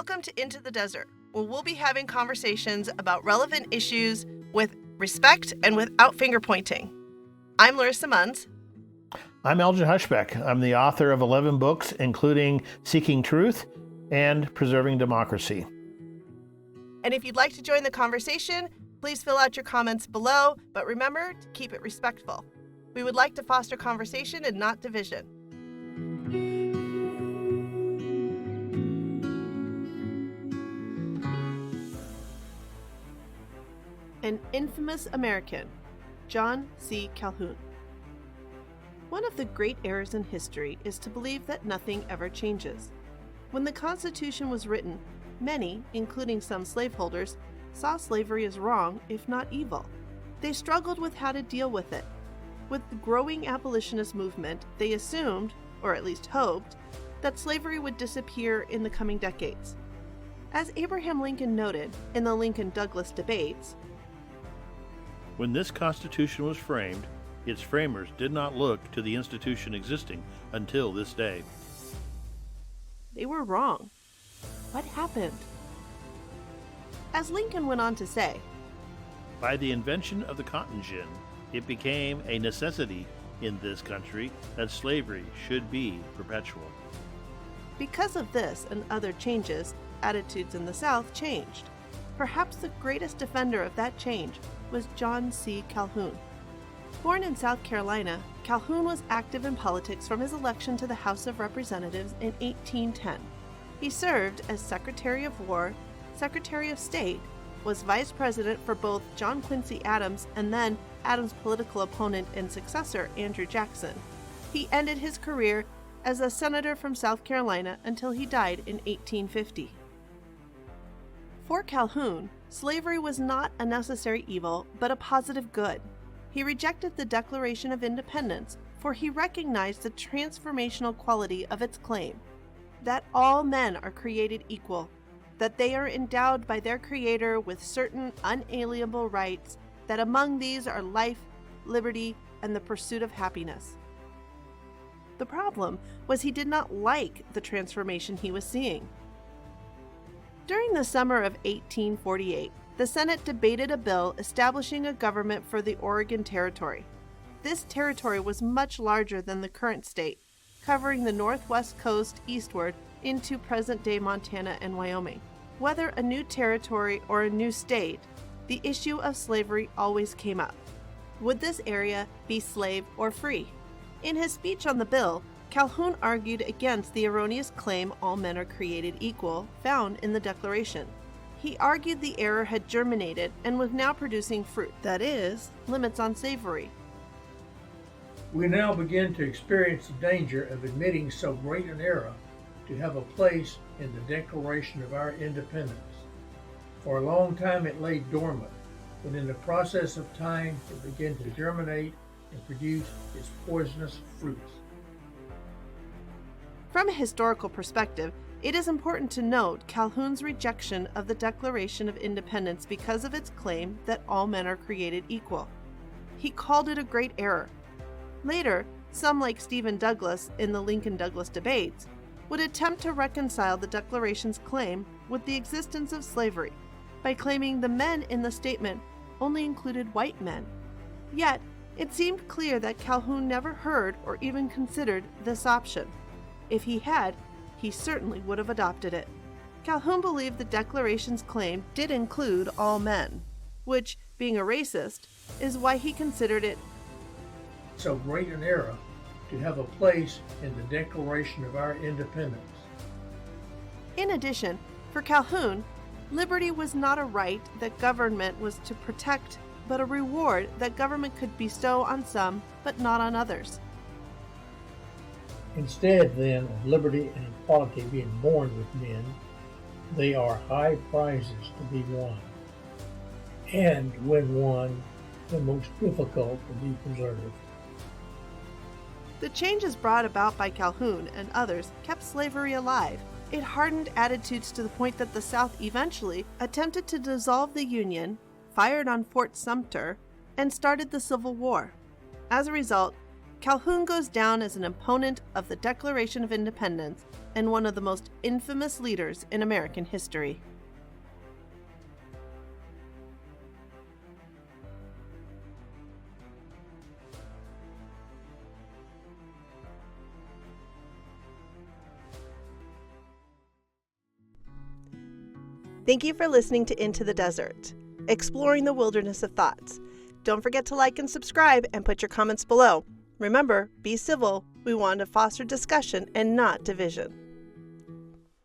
Welcome to Into the Desert, where we'll be having conversations about relevant issues with respect and without finger pointing. I'm Larissa Munns. I'm Elgin Hushbeck. I'm the author of 11 books, including Seeking Truth and Preserving Democracy. And if you'd like to join the conversation, please fill out your comments below, but remember to keep it respectful. We would like to foster conversation and not division. An infamous American, John C Calhoun. One of the great errors in history is to believe that nothing ever changes. When the Constitution was written, many, including some slaveholders, saw slavery as wrong, if not evil. They struggled with how to deal with it. With the growing abolitionist movement, they assumed, or at least hoped, that slavery would disappear in the coming decades. As Abraham Lincoln noted in the Lincoln-Douglas debates, When this Constitution was framed, its framers did not look to the institution existing until this day. They were wrong. What happened? As Lincoln went on to say, By the invention of the cotton gin, it became a necessity in this country that slavery should be perpetual. Because of this and other changes, attitudes in the South changed. Perhaps the greatest defender of that change was John C. Calhoun. Born in South Carolina, Calhoun was active in politics from his election to the House of Representatives in 1810. He served as Secretary of War, Secretary of State, was Vice President for both John Quincy Adams and then Adams' political opponent and successor, Andrew Jackson. He ended his career as a senator from South Carolina until he died in 1850. For Calhoun, slavery was not a necessary evil, but a positive good. He rejected the Declaration of Independence, for he recognized the transformational quality of its claim, that all men are created equal, that they are endowed by their Creator with certain unalienable rights, that among these are life, liberty, and the pursuit of happiness. The problem was he did not like the transformation he was seeing. During the summer of 1848, the Senate debated a bill establishing a government for the Oregon Territory. This territory was much larger than the current state, covering the northwest coast eastward into present-day Montana and Wyoming. Whether a new territory or a new state, the issue of slavery always came up. Would this area be slave or free? In his speech on the bill, Calhoun argued against the erroneous claim all men are created equal found in the Declaration. He argued the error had germinated and was now producing fruit, that is, limits on slavery. We now begin to experience the danger of admitting so great an error to have a place in the Declaration of our independence. For a long time it lay dormant, but in the process of time it began to germinate and produce its poisonous fruits. From a historical perspective, it is important to note Calhoun's rejection of the Declaration of Independence because of its claim that all men are created equal. He called it a great error. Later, some like Stephen Douglas in the Lincoln-Douglas debates would attempt to reconcile the Declaration's claim with the existence of slavery by claiming the men in the statement only included white men. Yet, it seemed clear that Calhoun never heard or even considered this option. If he had, he certainly would have adopted it. Calhoun believed the Declaration's claim did include all men, which, being a racist, is why he considered it so great an error to have a place in the Declaration of our independence. In addition, for Calhoun, liberty was not a right that government was to protect, but a reward that government could bestow on some, but not on others. Instead, then, of liberty and equality being born with men, they are high prizes to be won, and when won, the most difficult to be preserved. The changes brought about by Calhoun and others kept slavery alive. It hardened attitudes to the point that the South eventually attempted to dissolve the Union, fired on Fort Sumter, and started the Civil War. As a result, Calhoun goes down as an opponent of the Declaration of Independence and one of the most infamous leaders in American history. Thank you for listening to Into the Desert, exploring the wilderness of thoughts. Don't forget to like and subscribe and put your comments below. Remember, be civil. We want to foster discussion and not division.